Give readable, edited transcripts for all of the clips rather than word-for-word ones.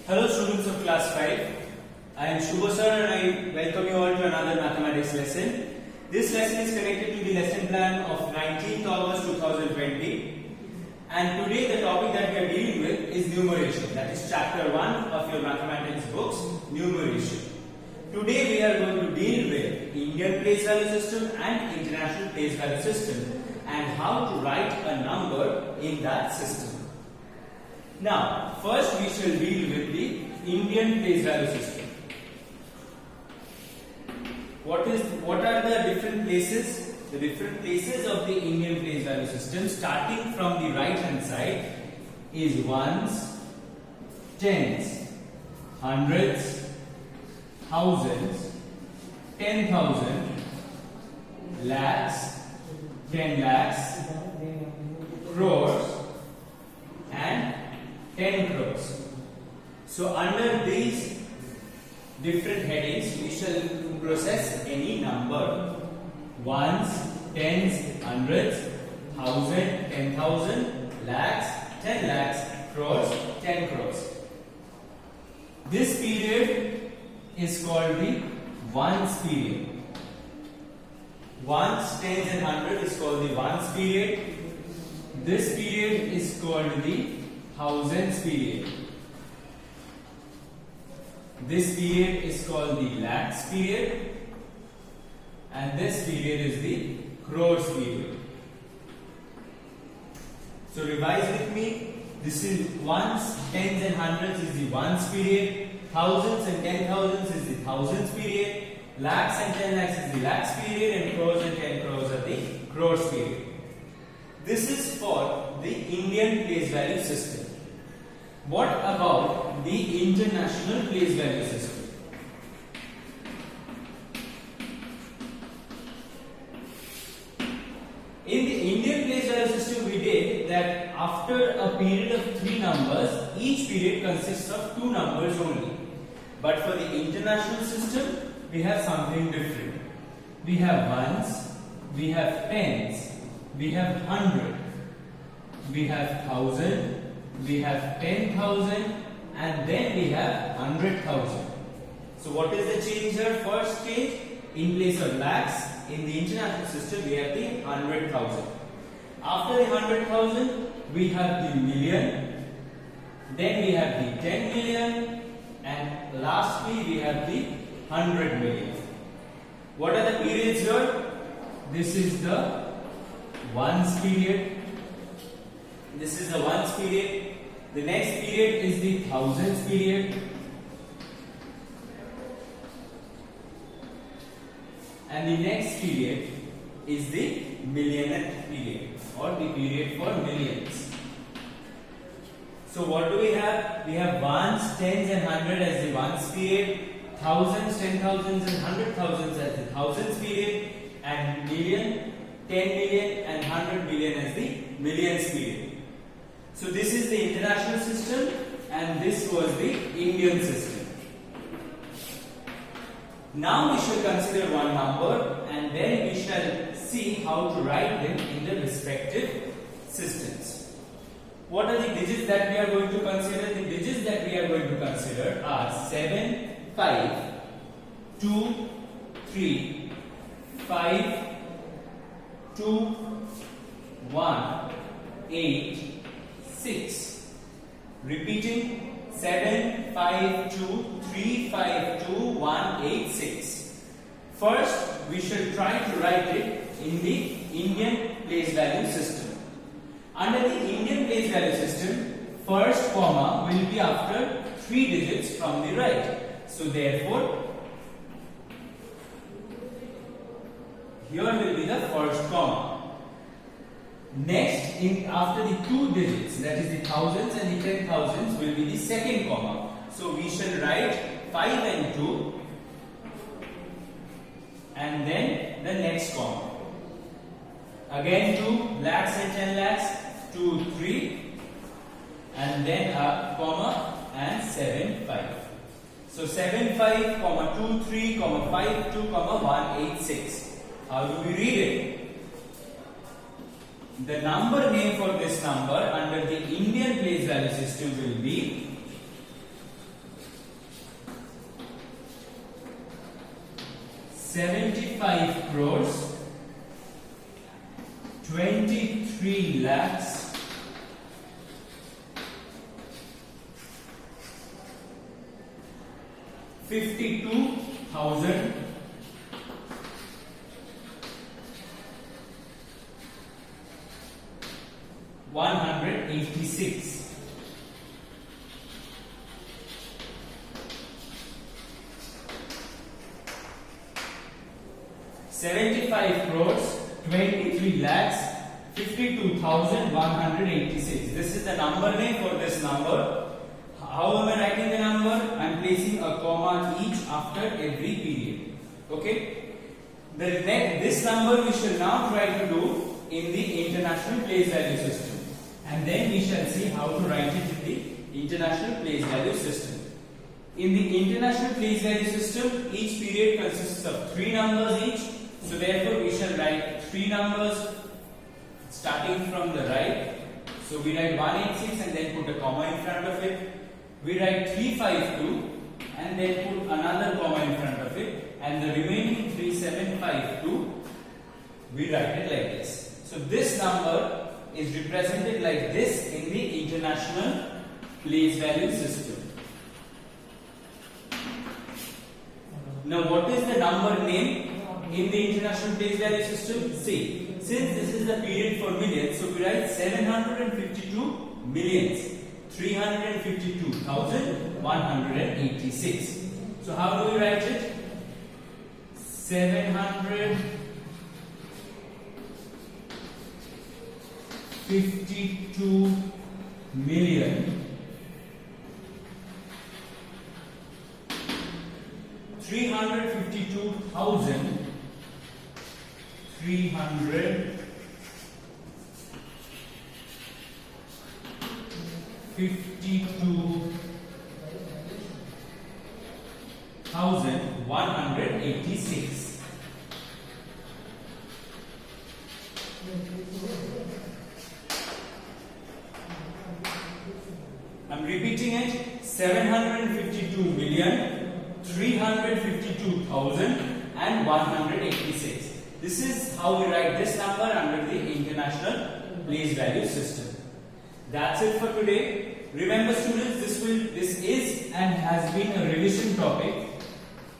Hello students of class 5. I am Shubho sir and I welcome you all to another mathematics lesson. This lesson is connected to the lesson plan of 19th August 2020 and today the topic that we are dealing with is numeration, that is chapter 1 of your mathematics books, numeration. Today we are going to deal with Indian place value system and international place value system and how to write a number in that system. Now, first we shall deal with the Indian place value system. What are the different places? The different places of the Indian place value system, starting from the right hand side, is ones, tens, hundreds, thousands, 10,000, lakhs, 10 lakhs, crores, and 10 crores. So under these different headings we shall process any number: ones, tens, hundreds, thousand, 10,000, lakhs, 10 lakhs, crores, 10 crores. This period is called the ones period. Ones, tens and hundreds is called the ones period. This period is called the thousands period. This period is called the lakhs period, and this period is the crores period. So revise with me. This is ones, tens and hundreds is the ones period, thousands and 10,000s is the thousands period, lakhs and 10 lakhs is the lakhs period, and crores and 10 crores are the crores period. This is for the Indian place value system. What about the international place value system? In the Indian place value system, we did that after a period of 3 numbers, each period consists of 2 numbers only. But for the international system, we have something different. We have ones, we have tens, we have hundred, we have thousand, we have 10,000, and then we have 100,000. So what is the change here? First change, in place of lakhs, in the international system we have the 100,000. After the 100,000, we have the million, then we have the 10 million, and lastly we have the 100 million. What are the periods here? This is the ones period. This is the ones period. The next period is the thousands period. And the next period is the millionth period, or the period for millions. So what do we have? We have ones, tens and hundred as the ones period, thousands, 10,000s and 100,000s as the thousands period, and million, 10 million and 100 million as the millions period. So this is the international system and this was the Indian system. Now we shall consider one number and then we shall see how to write them in the respective systems. What are the digits that we are going to consider? The digits that we are going to consider are 7, 5, 2, 3, 5, 2, 1, 8, 6. Repeating: 7, 5, 2, 3, 5, 2, 1, 8, 6. First, we shall try to write it in the Indian place value system. Under the Indian place value system, first comma will be after 3 digits from the right. So therefore, here will be the first comma. Next, after the 2 digits, that is the thousands and the 10,000s, will be the second comma. So we shall write 5 and 2 and then the next comma. Again 2, lakhs and 10 lakhs, 2, 3 and then a comma and 7, 5. So 7, 5, comma 2, 3, comma 5, 2, comma 1, 8, 6. How do we read it? The number name for this number under the Indian place value system will be 75 crores 23 lakhs 52,000 186. 75 crores 23 lakhs 52,186. This is the number name for this number. How am I writing the number? I am placing a comma each after every period. Okay. This number we shall now try to do in the international place value system, and then we shall see how to write it in the international place value system. In the international place value system, each period consists of 3 numbers each. So therefore we shall write 3 numbers starting from the right. So we write 186 and then put a comma in front of it. We write 352 and then put another comma in front of it, and the remaining 3752 we write it like this. So this number is represented like this in the international place value system. Now what is the number name in the international place value system? See, since this is the period for millions, so we write 752 millions 352,186. So how do we write it? 752 million 352,000 186. I'm repeating it. 752,352,186. This is how we write this number under the international place value system. That's it for today. Remember students, this is and has been a revision topic,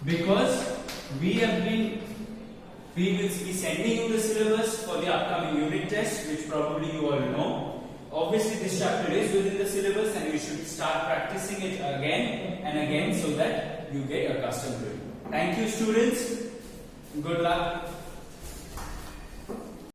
because we will be sending you the syllabus for the upcoming unit test, which probably you all know. Obviously this chapter is within the syllabus and you should start practicing it again and again so that you get accustomed to it. Thank you students. Good luck.